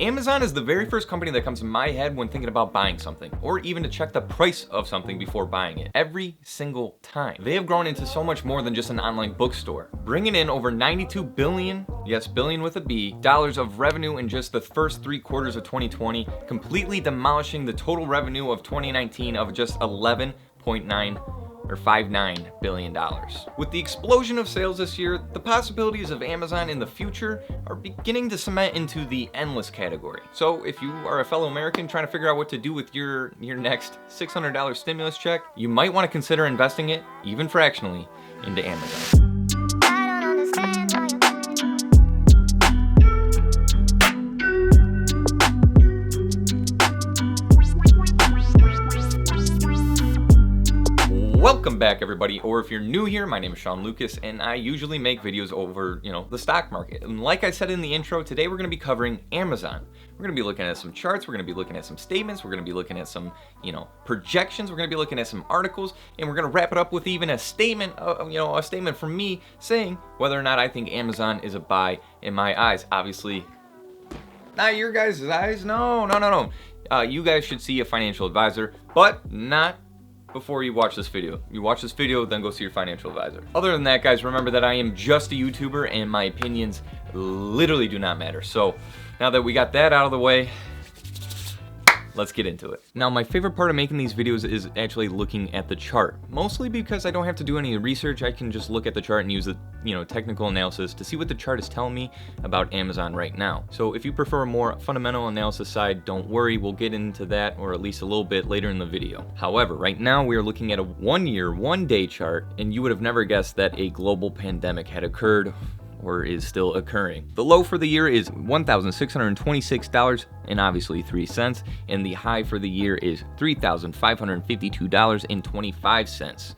Amazon is the very first company that comes to my head when thinking about buying something, or even to check the price of something before buying it. Every single time. They have grown into so much more than just an online bookstore, bringing in over 92 billion, yes, billion with a B, dollars of revenue in just the first 3 quarters of 2020, completely demolishing the total revenue of 2019 of just 59 billion dollars. With the explosion of sales this year, the possibilities of Amazon in the future are beginning to cement into the endless category. So if you are a fellow American trying to figure out what to do with your next $600 stimulus check, you might want to consider investing it, even fractionally, into Amazon. Welcome back, everybody, or if you're new here, my name is Sean Lucas, and I usually make videos over, the stock market. And like I said in the intro, today we're going to be covering Amazon. We're going to be looking at some charts, we're going to be looking at some statements, we're going to be looking at some, projections, we're going to be looking at some articles, and we're going to wrap it up with even a statement, a statement from me saying whether or not I think Amazon is a buy in my eyes. Obviously, not your guys' eyes, no. You guys should see a financial advisor, but not before you watch this video. You watch this video, then go see your financial advisor. Other than that, guys, remember that I am just a YouTuber and my opinions literally do not matter. So now that we got that out of the way, let's get into it. Now, my favorite part of making these videos is actually looking at the chart, mostly because I don't have to do any research. I can just look at the chart and use the technical analysis to see what the chart is telling me about Amazon right now. So if you prefer a more fundamental analysis side, don't worry, we'll get into that, or at least a little bit later in the video. However, right now we are looking at a 1 year, 1 day chart, and you would have never guessed that a global pandemic had occurred or is still occurring. The low for the year is $1,626 and obviously 3 cents, and the high for the year is $3,552.25.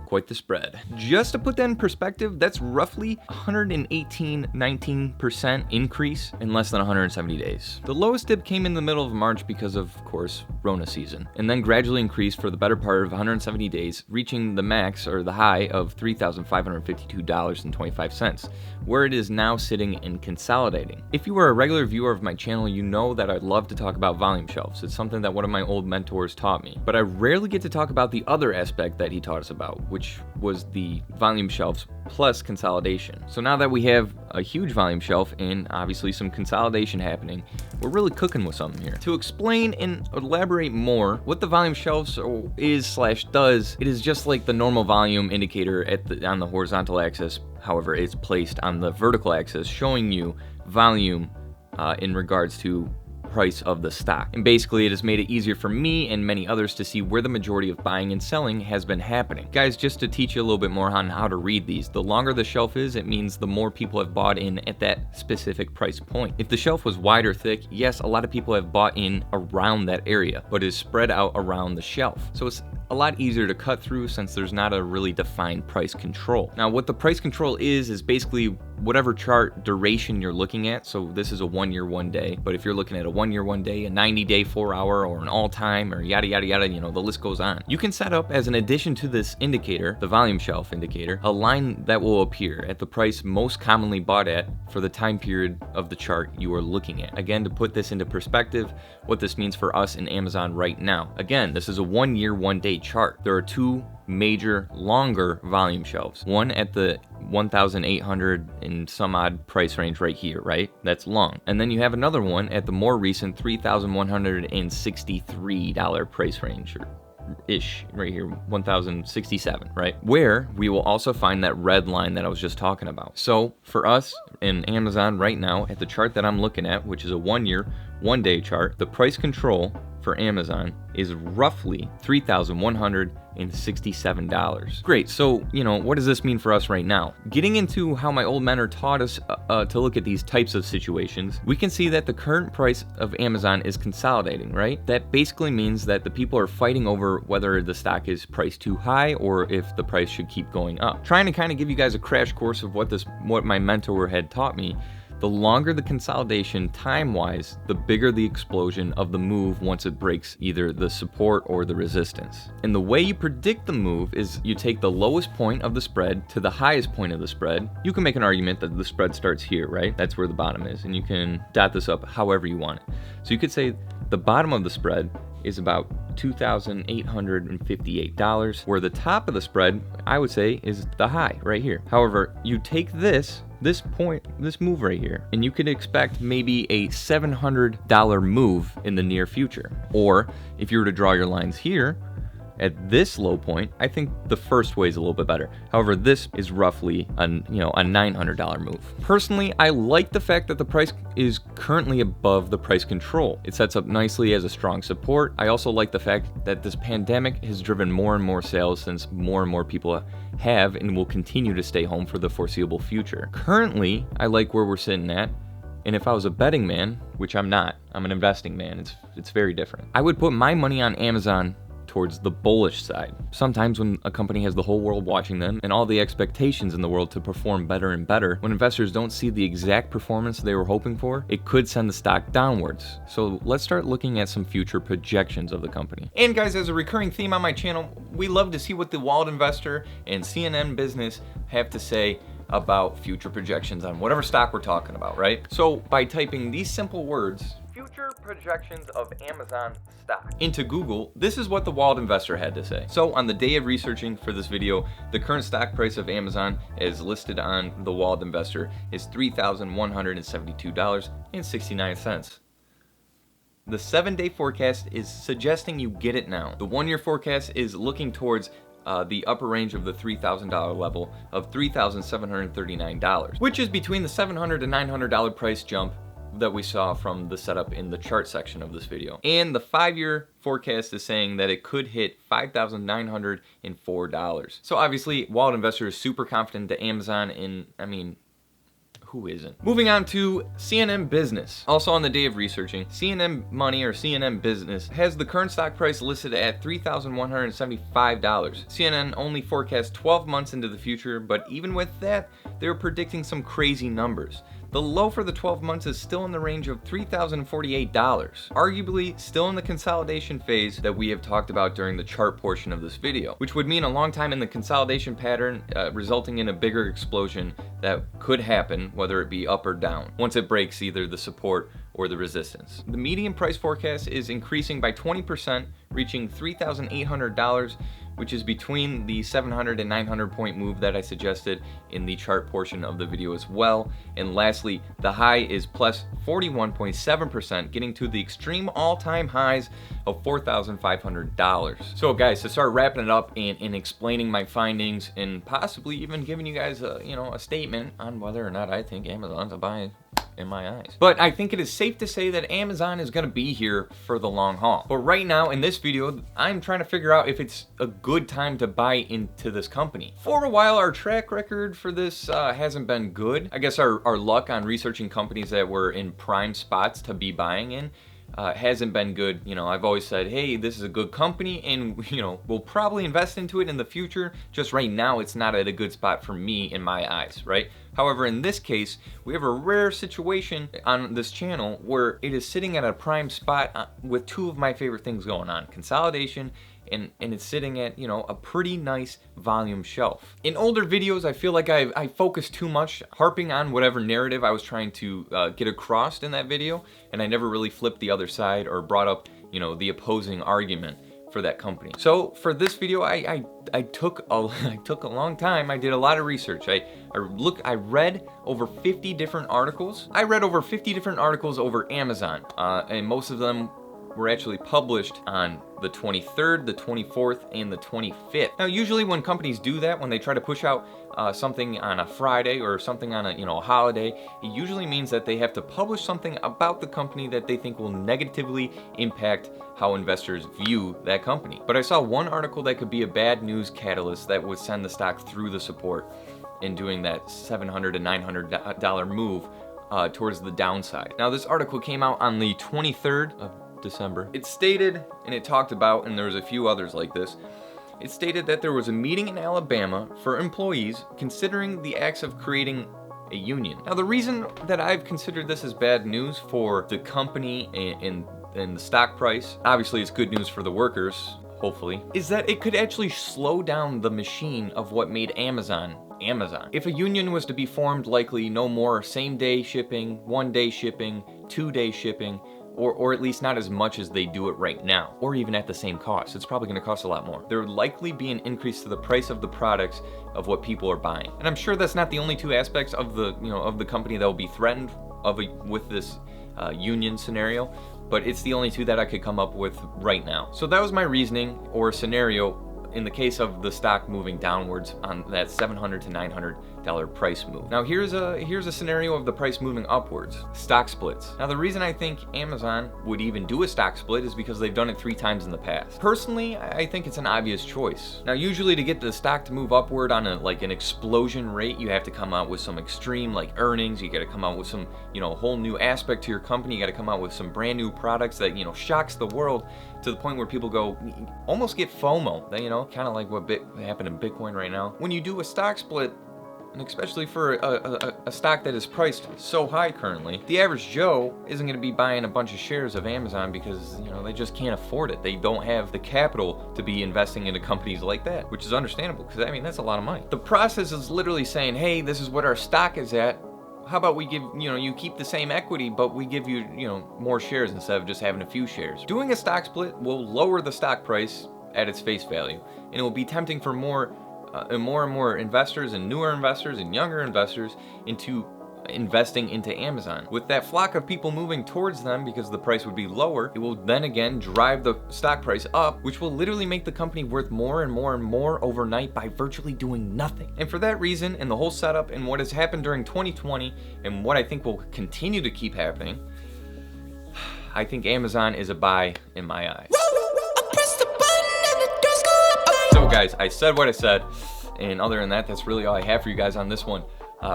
Quite the spread. Just to put that in perspective, that's roughly 19% increase in less than 170 days. The lowest dip came in the middle of March because of course, Rona season, and then gradually increased for the better part of 170 days, reaching the max or the high of $3,552.25, where it is now sitting and consolidating. If you are a regular viewer of my channel, you know that I'd love to talk about volume shelves. It's something that one of my old mentors taught me, but I rarely get to talk about the other aspect that he taught us about, which was the volume shelves plus consolidation. So now that we have a huge volume shelf and obviously some consolidation happening, we're really cooking with something here. To explain and elaborate more what the volume shelves is/does, it is just like the normal volume indicator on the horizontal axis. However, it's placed on the vertical axis, showing you volume in regards to price of the stock. And basically it has made it easier for me and many others to see where the majority of buying and selling has been happening. Guys, just to teach you a little bit more on how to read these, the longer the shelf is, it means the more people have bought in at that specific price point. If the shelf was wide or thick, yes, a lot of people have bought in around that area, but it is spread out around the shelf. So it's a lot easier to cut through since there's not a really defined price control. Now, what the price control is basically whatever chart duration you're looking at. So this is a 1 year, 1 day, but if you're looking at a 1 year, 1 day, a 90-day, 4-hour, or an all-time, or yada yada yada, the list goes on. You can set up, as an addition to this indicator, the volume shelf indicator, a line that will appear at the price most commonly bought at for the time period of the chart you are looking at. Again, to put this into perspective, what this means for us in Amazon right now. Again, this is a 1 year, 1 day chart. There are 2 major longer volume shelves, one at the 1,800 and some odd price range right here, right? That's long. And then you have another one at the more recent $3,163 price range, or ish, right here, 1,067, right? Where we will also find that red line that I was just talking about. So for us in Amazon right now, at the chart that I'm looking at, which is a 1 year, 1 day chart, the price control for Amazon is roughly $3,167. Great, so what does this mean for us right now? Getting into how my old mentor taught us to look at these types of situations, we can see that the current price of Amazon is consolidating, right? That basically means that the people are fighting over whether the stock is priced too high or if the price should keep going up. Trying to kind of give you guys a crash course of what my mentor had taught me. The longer the consolidation time-wise, the bigger the explosion of the move once it breaks either the support or the resistance. And the way you predict the move is you take the lowest point of the spread to the highest point of the spread. You can make an argument that the spread starts here, right? That's where the bottom is, and you can dot this up however you want it. So you could say the bottom of the spread is about $2,858, where the top of the spread, I would say, is the high right here. However, you take this move right here, and you could expect maybe a $700 move in the near future. Or if you were to draw your lines here, at this low point, I think the first way is a little bit better. However, this is roughly a $900 move. Personally, I like the fact that the price is currently above the price control. It sets up nicely as a strong support. I also like the fact that this pandemic has driven more and more sales, since more and more people have and will continue to stay home for the foreseeable future. Currently, I like where we're sitting at. And if I was a betting man, which I'm not, I'm an investing man, it's very different. I would put my money on Amazon towards the bullish side. Sometimes when a company has the whole world watching them and all the expectations in the world to perform better and better, when investors don't see the exact performance they were hoping for, it could send the stock downwards. So let's start looking at some future projections of the company. And guys, as a recurring theme on my channel, we love to see what the Wild Investor and CNN Business have to say about future projections on whatever stock we're talking about, right? So by typing these simple words, future projections of Amazon stock, into Google, this is what the Wild Investor had to say. So on the day of researching for this video, the current stock price of Amazon as listed on the Wild Investor is $3,172.69. The 7-day forecast is suggesting you get it now. The 1-year forecast is looking towards the upper range of the $3,000 level of $3,739, which is between the $700 to $900 price jump that we saw from the setup in the chart section of this video. And the 5-year forecast is saying that it could hit $5,904. So obviously, Wild Investor is super confident that Amazon, and I mean, who isn't? Moving on to CNN Business. Also on the day of researching, CNN Money or CNN Business has the current stock price listed at $3,175. CNN only forecasts 12 months into the future, but even with that, they're predicting some crazy numbers. The low for the 12 months is still in the range of $3,048, arguably still in the consolidation phase that we have talked about during the chart portion of this video, which would mean a long time in the consolidation pattern, resulting in a bigger explosion that could happen, whether it be up or down, once it breaks either the support or the resistance. The median price forecast is increasing by 20%, reaching $3,800, which is between the 700 and 900 point move that I suggested in the chart portion of the video as well. And lastly, the high is plus 41.7%, getting to the extreme all-time highs of $4,500. So guys, to start wrapping it up and explaining my findings, and possibly even giving you guys a statement on whether or not I think Amazon's a buy in my eyes. But I think it is safe to say that Amazon is gonna be here for the long haul. But right now in this video, I'm trying to figure out if it's a good time to buy into this company. For a while, our track record for this hasn't been good. I guess our luck on researching companies that were in prime spots to be buying in hasn't been good. I've always said, hey, this is a good company and we'll probably invest into it in the future. Just right now, it's not at a good spot for me in my eyes, right? However, in this case, we have a rare situation on this channel where it is sitting at a prime spot with two of my favorite things going on: consolidation, and it's sitting at a pretty nice volume shelf. In older videos, I feel like I focused too much, harping on whatever narrative I was trying to get across in that video, and I never really flipped the other side or brought up the opposing argument for that company. So for this video, I took a long time. I did a lot of research. I read over 50 different articles. I read over 50 different articles over Amazon, and most of them were actually published on the 23rd, the 24th, and the 25th. Now, usually when companies do that, when they try to push out something on a Friday or something on a holiday, it usually means that they have to publish something about the company that they think will negatively impact how investors view that company. But I saw one article that could be a bad news catalyst that would send the stock through the support in doing that $700 to $900 move towards the downside. Now, this article came out on the 23rd of December. It stated, and it talked about, and there was a few others like this, it stated that there was a meeting in Alabama for employees considering the acts of creating a union. Now, the reason that I've considered this as bad news for the company and the stock price, obviously it's good news for the workers, hopefully, is that it could actually slow down the machine of what made Amazon. If a union was to be formed, likely no more same-day shipping, one-day shipping, two-day shipping, or at least not as much as they do it right now, or even at the same cost. It's probably going to cost a lot more. There would likely be an increase to the price of the products of what people are buying. And I'm sure that's not the only two aspects of the, of the company that will be threatened with this union scenario, but it's the only two that I could come up with right now. So that was my reasoning or scenario in the case of the stock moving downwards on that $700 to $900 price move. Now here's a scenario of the price moving upwards. Stock splits. Now the reason I think Amazon would even do a stock split is because they've done it 3 times in the past. Personally, I think it's an obvious choice. Now usually to get the stock to move upward on an explosion rate, you have to come out with some extreme earnings. You got to come out with some whole new aspect to your company. You got to come out with some brand new products that shocks the world to the point where people go almost get FOMO. Kind of like what happened in Bitcoin right now. When you do a stock split, and especially for a stock that is priced so high currently, the average Joe isn't going to be buying a bunch of shares of Amazon because they just can't afford it. They don't have the capital to be investing into companies like that, which is understandable because that's a lot of money. The process is literally saying, hey, this is what our stock is at. How about we give, you keep the same equity, but we give you, more shares instead of just having a few shares. Doing a stock split will lower the stock price at its face value, and it will be tempting for more and more investors and newer investors and younger investors into investing into Amazon. With that flock of people moving towards them because the price would be lower, it will then again drive the stock price up, which will literally make the company worth more and more and more overnight by virtually doing nothing. And for that reason, and the whole setup and what has happened during 2020 and what I think will continue to keep happening, I think Amazon is a buy in my eyes. So guys, I said what I said, and other than that, that's really all I have for you guys on this one.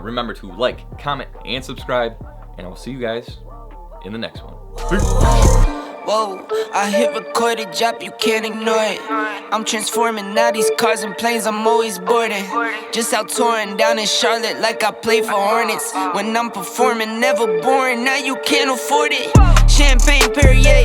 Remember to like, comment, and subscribe, and I will see you guys in the next one. Peace. Whoa, I hit record a drop, you can't ignore it. I'm transforming now these cars and planes, I'm always boarding. Just out touring down in Charlotte like I play for Hornets. When I'm performing, never boring, now you can't afford it. Champagne Perrier,